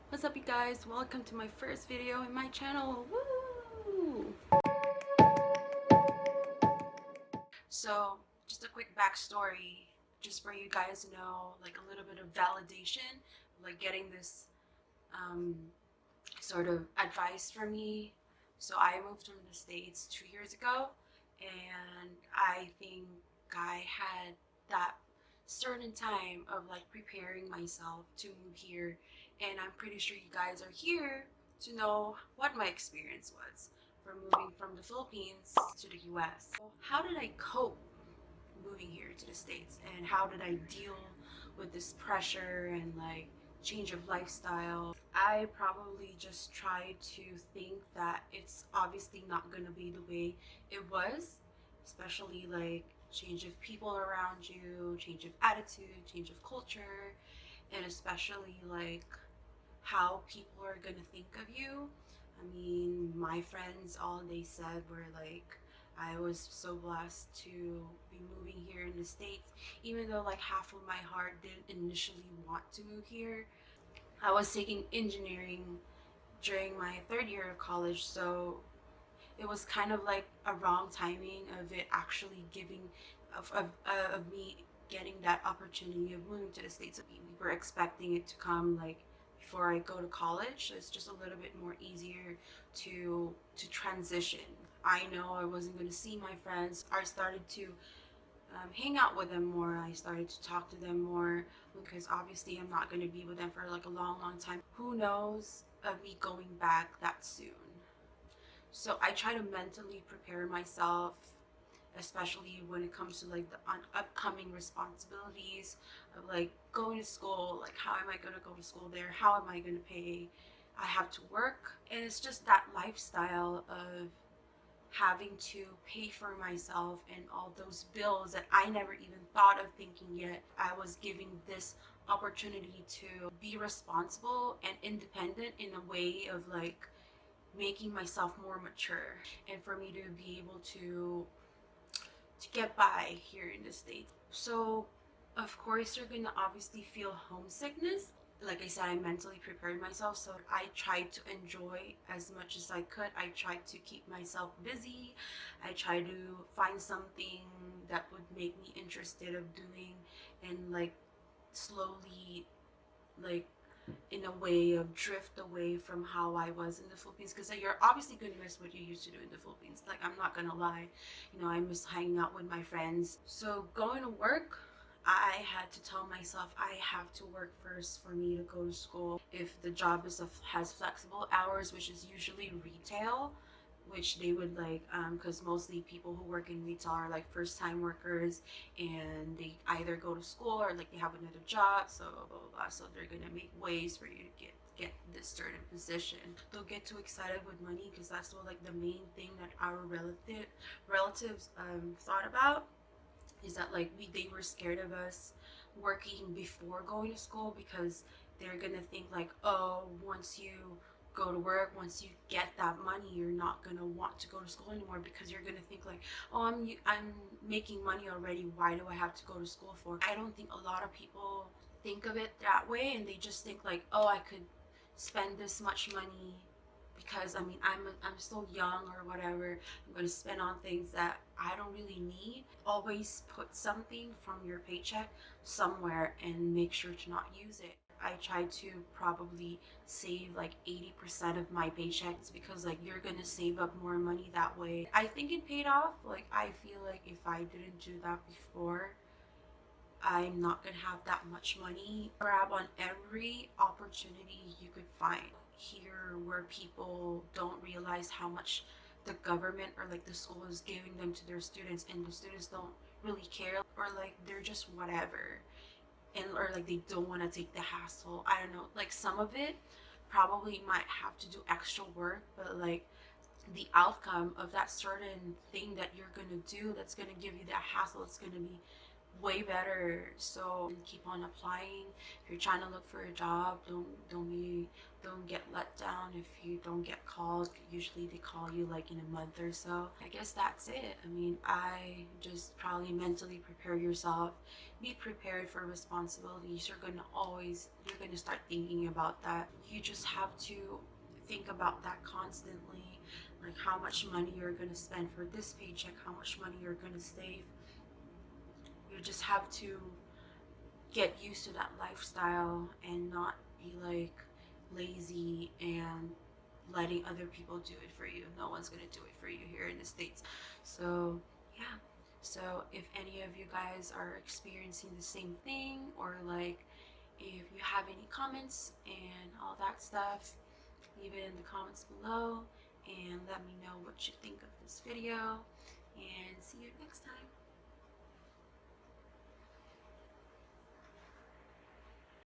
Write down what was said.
What's up, you guys? Welcome to my first video in my channel. Woo! So, just a quick backstory, just for you guys to know, like a little bit of validation, like getting this um, sort of advice from me. So, I moved from the States 2 years ago, and I think I had that certain time of like preparing myself to move here, and I'm pretty sure you guys are here to know what my experience was for moving from the Philippines to the US. How did I cope moving here to the States, and how did I deal with this pressure and like change of lifestyle? I probably just tried to think that it's obviously not gonna be the way it was, especially like change of people around you, change of attitude, change of culture, and especially like how people are gonna think of you. I mean, my friends, all they said were like, I was so blessed to be moving here in the States, even though like half of my heart didn't initially want to move here. I was taking engineering during my third year of college, so it was kind of like a wrong timing of it actually giving, of me getting that opportunity of moving to the States. We were expecting it to come like before I go to college, so it's just a little bit more easier to transition. I know I wasn't going to see my friends. I started to hang out with them more. I started to talk to them more because obviously I'm not going to be with them for like a long, long time. Who knows of me going back that soon? So I try to mentally prepare myself, especially when it comes to like the upcoming responsibilities of like going to school. Like, how am I going to go to school there? How am I going to pay? I have to work, and it's just that lifestyle of having to pay for myself and all those bills that I never even thought of thinking yet. I was giving this opportunity to be responsible and independent in a way of like making myself more mature, and for me to be able to get by here in the States. So of course you're gonna obviously feel homesickness. Like I said, I mentally prepared myself, so I tried to enjoy as much as I could. I tried to keep myself busy. I tried to find something that would make me interested of doing, and like slowly, like in a way of drift away from how I was in the Philippines, because you're obviously gonna miss what you used to do in the Philippines. Like, I'm not gonna lie, I miss hanging out with my friends. So going to work, I had to tell myself I have to work first for me to go to school. If the job has flexible hours, which is usually retail, which they would like, because mostly people who work in retail are like first time workers, and they either go to school or like they have another job, so blah blah blah. So they're gonna make ways for you to get this certain position. They'll get too excited with money because that's what like the main thing that our relatives thought about, is that like they were scared of us working before going to school, because they're gonna think like, oh, once you go to work, once you get that money, you're not gonna want to go to school anymore, because you're gonna think like, oh, I'm making money already, why do I have to go to school for? I don't think a lot of people think of it that way, and they just think like, oh, I could spend this much money because I mean I'm still young or whatever. I'm going to spend on things that I don't really need. Always put something from your paycheck somewhere and make sure to not use it. I try to probably save like 80% of my paychecks, because like you're gonna save up more money that way. I think it paid off. Like, I feel like if I didn't do that before, I'm not gonna have that much money. Grab on every opportunity you could find. Here, where people don't realize how much the government or like the school is giving them to their students, and the students don't really care, or like they're just whatever, and or like they don't want to take the hassle. I don't know. Like, some of it probably might have to do extra work, but like the outcome of that certain thing that you're gonna do, that's gonna give you that hassle, it's gonna be way better. So keep on applying. If you're trying to look for a job, don't get let down if you don't get called. Usually they call you like in a month or so. I guess that's it. I mean, I just probably mentally prepare yourself. Be prepared for responsibilities. You're gonna start thinking about that. You just have to think about that constantly, like how much money you're gonna spend for this paycheck, how much money you're gonna save. You just have to get used to that lifestyle and not be like lazy and letting other people do it for you. No one's gonna do it for you here in the States. So yeah. So if any of you guys are experiencing the same thing, or like if you have any comments and all that stuff, leave it in the comments below and let me know what you think of this video, and see you next time.